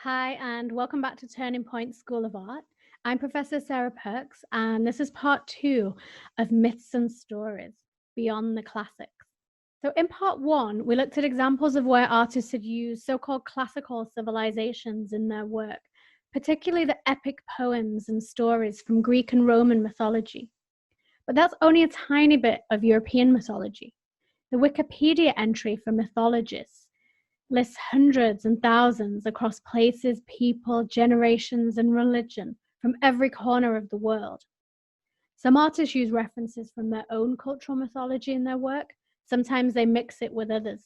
Hi, and welcome back to Turning Point School of Art. I'm Professor Sarah Perks, and this is part two of Myths and Stories Beyond the Classics. So, in part one, we looked at examples of where artists had used so called classical civilizations in their work, particularly the epic poems and stories from Greek and Roman mythology. But that's only a tiny bit of European mythology. The Wikipedia entry for mythologists lists hundreds and thousands across places, people, generations, and religion from every corner of the world. Some artists use references from their own cultural mythology in their work. Sometimes they mix it with others.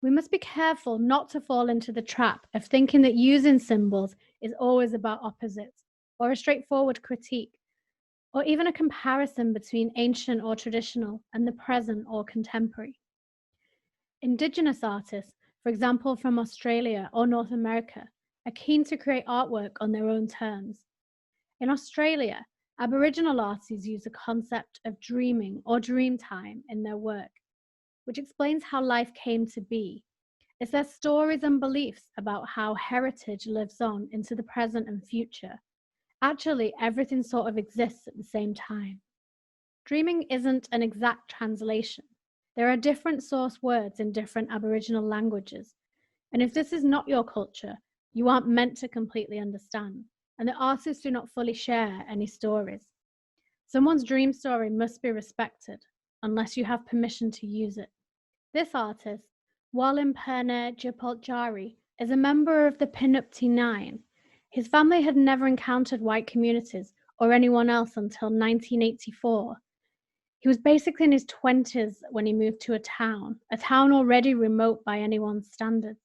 We must be careful not to fall into the trap of thinking that using symbols is always about opposites, or a straightforward critique, or even a comparison between ancient or traditional and the present or contemporary. Indigenous artists, for example from Australia or North America, are keen to create artwork on their own terms. In Australia, Aboriginal artists use the concept of dreaming or dream time in their work, which explains how life came to be. It's their stories and beliefs about how heritage lives on into the present and future. Actually, everything sort of exists at the same time. Dreaming isn't an exact translation. There are different source words in different Aboriginal languages. And if this is not your culture, you aren't meant to completely understand. And the artists do not fully share any stories. Someone's dream story must be respected, unless you have permission to use it. This artist, Kiwirrkurra, is a member of the Pinupti Nine. His family had never encountered white communities or anyone else until 1984. He was basically in his 20s when he moved to a town already remote by anyone's standards.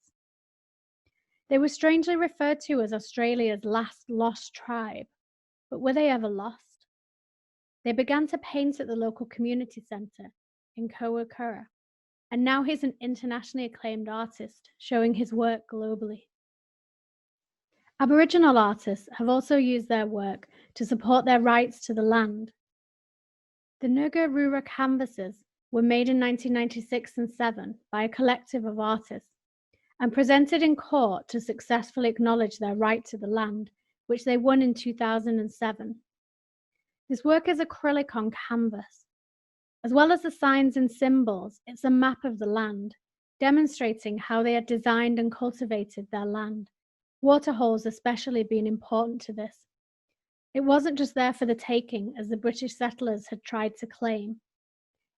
They were strangely referred to as Australia's last lost tribe, but were they ever lost? They began to paint at the local community centre in Kiwirrkurra, and now he's an internationally acclaimed artist, showing his work globally. Aboriginal artists have also used their work to support their rights to the land. The Kiwirrkurra canvases were made in 1996 and 7 by a collective of artists and presented in court to successfully acknowledge their right to the land, which they won in 2007. This work is acrylic on canvas. As well as the signs and symbols, it's a map of the land, demonstrating how they had designed and cultivated their land, waterholes especially being important to this. It wasn't just there for the taking, as the British settlers had tried to claim.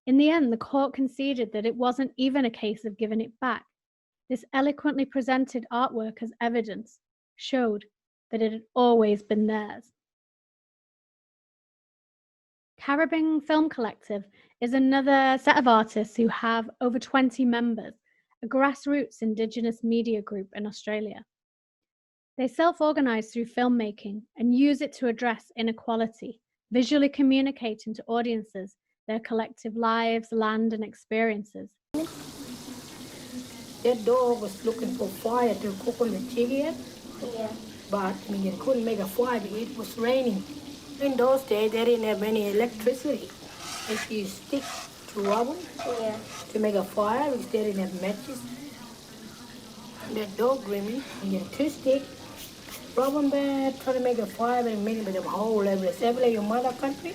In the end, the court conceded that it wasn't even a case of giving it back. This eloquently presented artwork as evidence showed that it had always been theirs. Caribbean Film Collective is another set of artists who have over 20 members, a grassroots Indigenous media group in Australia. They self-organize through filmmaking and use it to address inequality, visually communicating to audiences their collective lives, land, and experiences. That dog was looking for fire to cook on the chicken, but we couldn't make a fire because it was raining. In those days, they didn't have any electricity. If you stick to rubber to make a fire, because they didn't have matches. That dog grimming, you get two sticks, rubber band, try to make a fire and make it with a hole every like your mother country.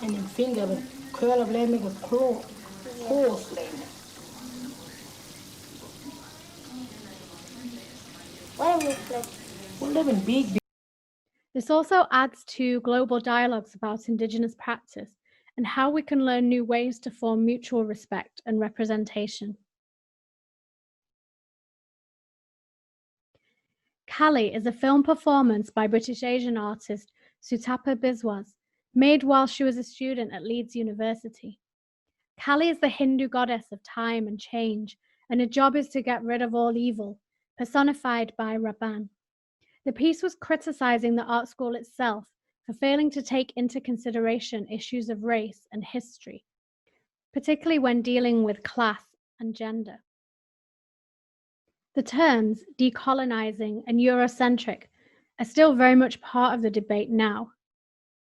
And then finger with curl of land, make a claw, claws land. What do we like? We live in big. This also adds to global dialogues about Indigenous practice and how we can learn new ways to form mutual respect and representation. Kali is a film performance by British Asian artist Sutapa Biswas, made while she was a student at Leeds University. Kali is the Hindu goddess of time and change, and her job is to get rid of all evil, personified by Raban. The piece was criticizing the art school itself for failing to take into consideration issues of race and history, particularly when dealing with class and gender. The terms decolonizing and Eurocentric are still very much part of the debate now.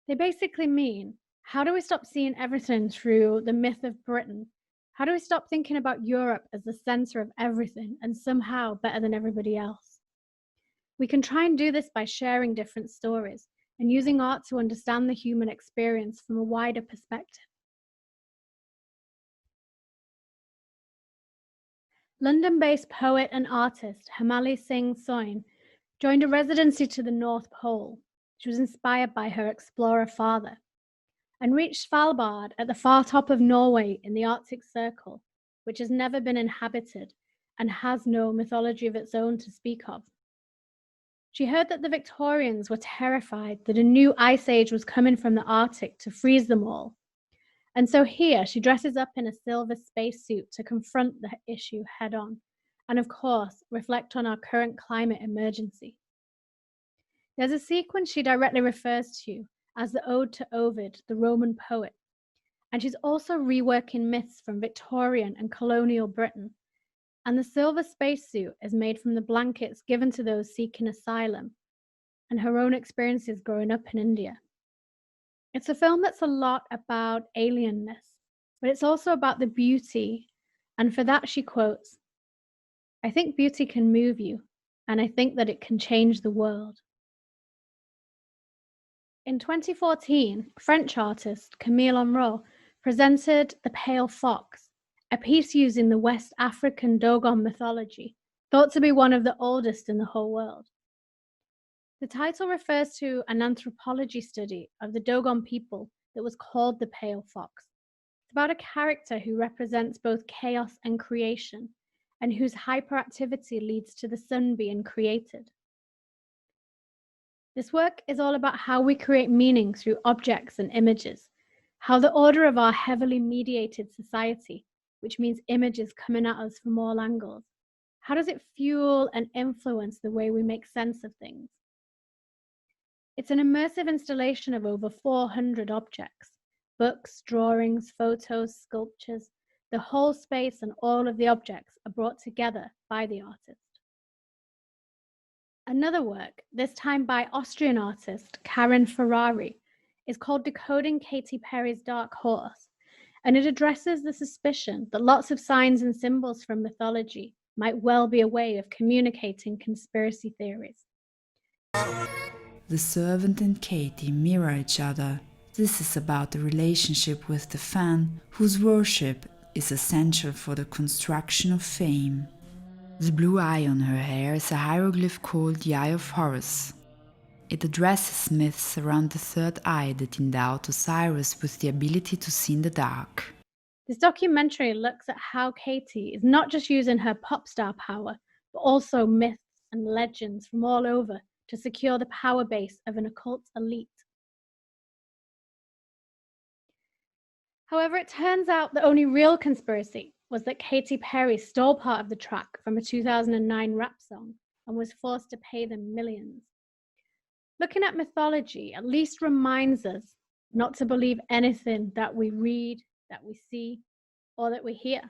They basically mean How do we stop seeing everything through the myth of Britain? How do we stop thinking about Europe as the center of everything and somehow better than everybody else? We can try and do this by sharing different stories and using art to understand the human experience from a wider perspective. London-based poet and artist Tamale Singh joined a residency to the North Pole. She was inspired by her explorer father and reached Svalbard at the far top of Norway in the Arctic Circle, which has never been inhabited and has no mythology of its own to speak of. She heard that the Victorians were terrified that a new ice age was coming from the Arctic to freeze them all. And so here she dresses up in a silver spacesuit to confront the issue head on, and of course, reflect on our current climate emergency. There's a sequence she directly refers to as the Ode to Ovid, the Roman poet, and she's also reworking myths from Victorian and colonial Britain. And the silver spacesuit is made from the blankets given to those seeking asylum and her own experiences growing up in India. It's a film that's a lot about alienness, but it's also about the beauty, and for that she quotes, "I think beauty can move you, and I think that it can change the world." In 2014, French artist Camille Henry presented The Pale Fox, a piece using the West African Dogon mythology, thought to be one of the oldest in the whole world. The title refers to an anthropology study of the Dogon people that was called the Pale Fox. It's about a character who represents both chaos and creation, and whose hyperactivity leads to the sun being created. This work is all about how we create meaning through objects and images, how the order of our heavily mediated society, which means images coming at us from all angles, how does it fuel and influence the way we make sense of things? It's an immersive installation of over 400 objects, books, drawings, photos, sculptures. The whole space and all of the objects are brought together by the artist. Another work, this time by Austrian artist Karen Ferrari, is called Decoding Katy Perry's Dark Horse, and it addresses the suspicion that lots of signs and symbols from mythology might well be a way of communicating conspiracy theories. The servant and Katy mirror each other. This is about the relationship with the fan, whose worship is essential for the construction of fame. The blue eye on her hair is a hieroglyph called the Eye of Horus. It addresses myths around the third eye that endowed Osiris with the ability to see in the dark. This documentary looks at how Katy is not just using her pop star power, but also myths and legends from all over to secure the power base of an occult elite. However, it turns out the only real conspiracy was that Katy Perry stole part of the track from a 2009 rap song and was forced to pay them millions. Looking at mythology at least reminds us not to believe anything that we read, that we see, or that we hear.